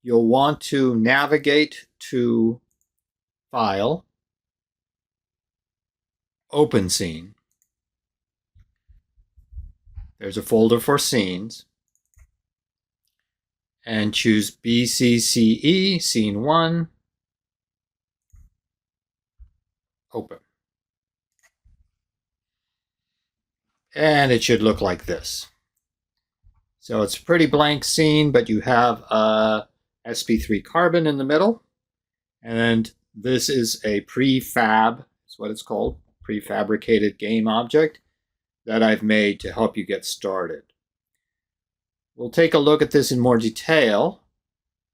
you'll want to navigate to File, Open Scene. There's a folder for scenes. And choose BCCE, Scene 1. Open. And it should look like this. So it's a pretty blank scene, but you have a sp3 carbon in the middle. And this is a prefab, is what it's called, prefabricated game object that I've made to help you get started. We'll take a look at this in more detail.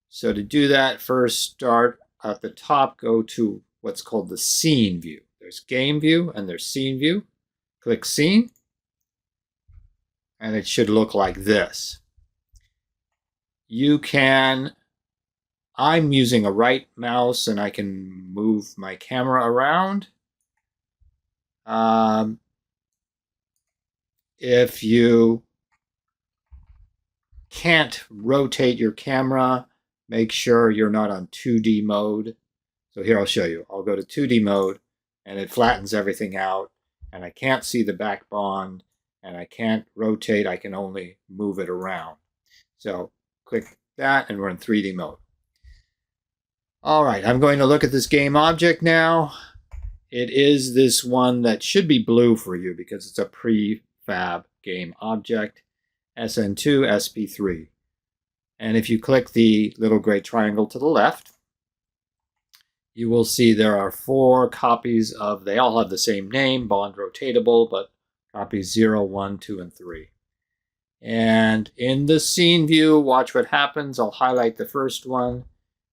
So to do that, first start at the top, go to what's called the scene view. There's game view and there's scene view. Click scene, and it should look like this. You can, I'm using a right mouse and I can move my camera around. If you can't rotate your camera, make sure you're not on 2D mode. So here I'll show you. I'll go to 2D mode and it flattens everything out, and I can't see the back bond and I can't rotate, I can only move it around. So click that and we're in 3D mode. All right, I'm going to look at this game object now. It is this one that should be blue for you because it's a prefab game object, SN2 SP3. And if you click the little gray triangle to the left, you will see there are 4 copies of, they all have the same name, bond rotatable, but copies 0, 1, 2, and 3. And in the scene view, watch what happens. I'll highlight the first one,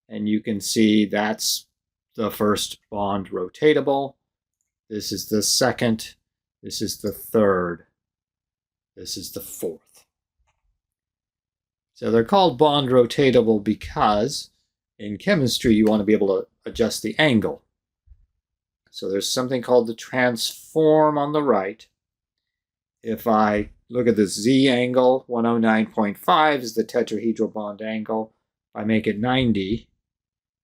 and you can see that's the first bond rotatable. This is the second. This is the third. This is the fourth. So they're called bond rotatable because in chemistry you want to be able to adjust the angle. So there's something called the transform on the right. If I look at this Z angle, 109.5 is the tetrahedral bond angle. If I make it 90,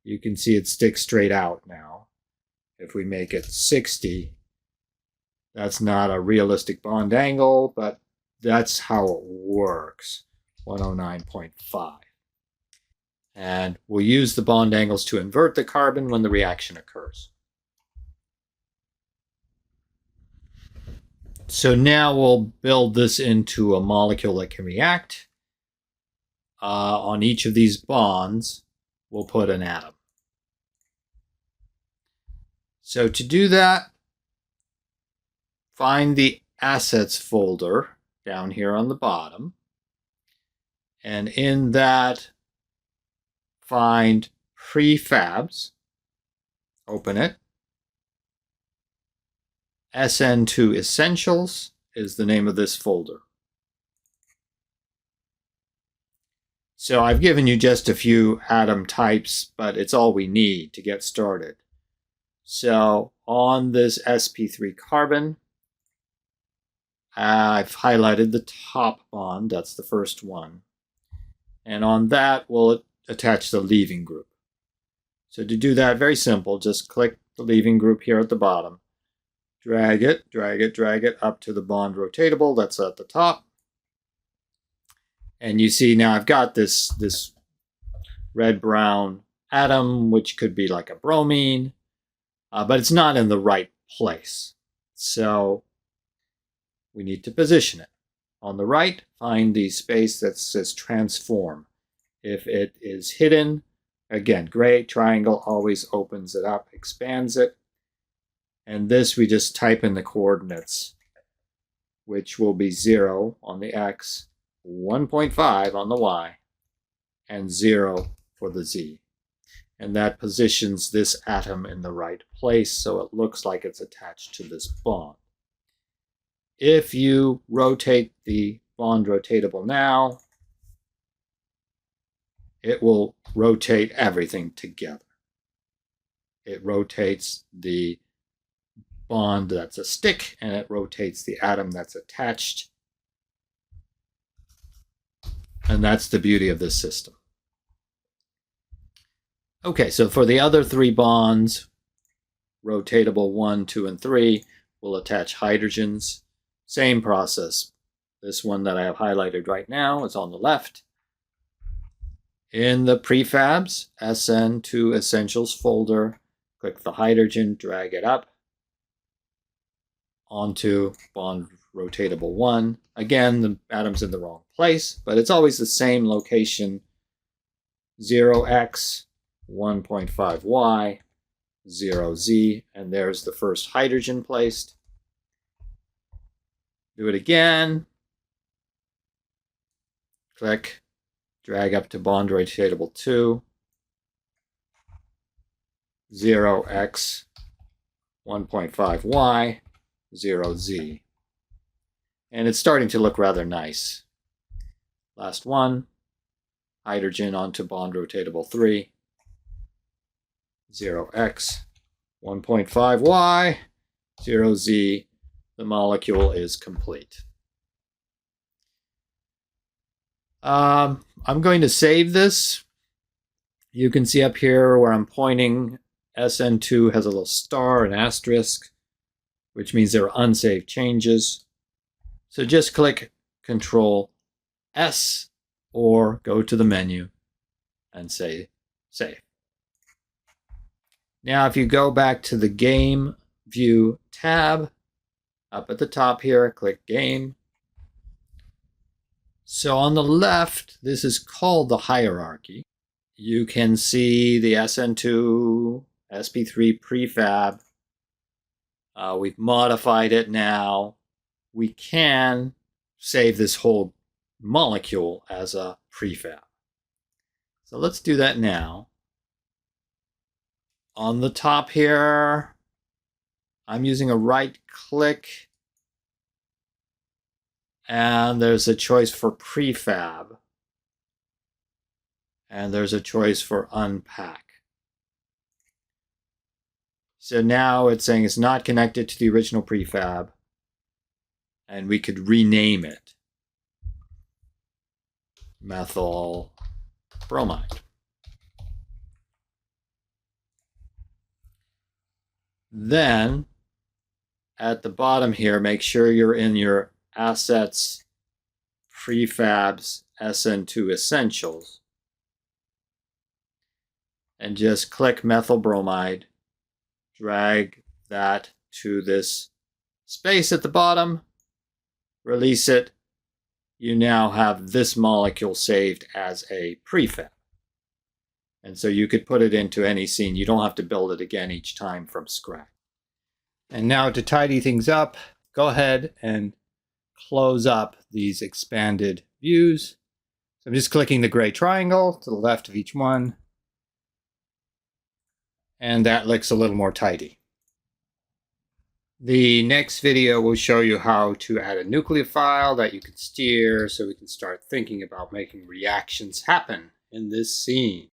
you can see it sticks straight out now. If we make it 60, that's not a realistic bond angle, but that's how it works, 109.5. And we'll use the bond angles to invert the carbon when the reaction occurs. So now we'll build this into a molecule that can react. On each of these bonds, we'll put an atom. So to do that, find the assets folder down here on the bottom. And in that, find prefabs, open it. SN2 Essentials is the name of this folder. So I've given you just a few atom types, but it's all we need to get started. So on this sp3 carbon, I've highlighted the top bond, that's the first one. And on that, we'll attach the leaving group. So to do that, very simple, just click the leaving group here at the bottom. Drag it up to the bond rotatable that's at the top. And you see now I've got this red-brown atom, which could be like a bromine, but it's not in the right place. So we need to position it. On the right, find the space that says transform. If it is hidden, again, gray triangle always opens it up, expands it. And this we just type in the coordinates, which will be 0 on the x, 1.5 on the y, and 0 for the z. And that positions this atom in the right place so it looks like it's attached to this bond. If you rotate the bond rotatable now, it will rotate everything together. It rotates the bond that's a stick, and it rotates the atom that's attached. And that's the beauty of this system. Okay, so for the other 3 bonds, rotatable 1, 2, and 3, we'll attach hydrogens. Same process. This one that I have highlighted right now is on the left. In the prefabs, SN2 Essentials folder, click the hydrogen, drag it up onto bond rotatable 1. Again, the atom's in the wrong place, but it's always the same location. 0x, 1.5y, 0z, and there's the first hydrogen placed. Do it again. Click, drag up to bond rotatable 2, 0x, 1.5y, 0z. And it's starting to look rather nice. Last one, hydrogen onto bond rotatable 3, 0x, 1.5y, 0z. The molecule is complete. I'm going to save this. You can see up here where I'm pointing, SN2 has a little star, an asterisk, which means there are unsaved changes. So just click Control S or go to the menu and say Save. Now if you go back to the Game View tab, up at the top here, click Game. So on the left, this is called the hierarchy. You can see the SN2 sp3 prefab. We've modified it now. We can save this whole molecule as a prefab. So let's do that now. On the top here, I'm using a right click, and there's a choice for prefab, and there's a choice for unpack. So now it's saying it's not connected to the original prefab, and we could rename it methyl bromide. Then at the bottom here, make sure you're in your Assets, Prefabs, SN2 Essentials, and just click methyl bromide, drag that to this space at the bottom, release it. You now have this molecule saved as a prefab. And so you could put it into any scene. You don't have to build it again each time from scratch. And now to tidy things up, go ahead and close up these expanded views. So I'm just clicking the gray triangle to the left of each one. And that looks a little more tidy. The next video will show you how to add a nucleophile that you can steer so we can start thinking about making reactions happen in this scene.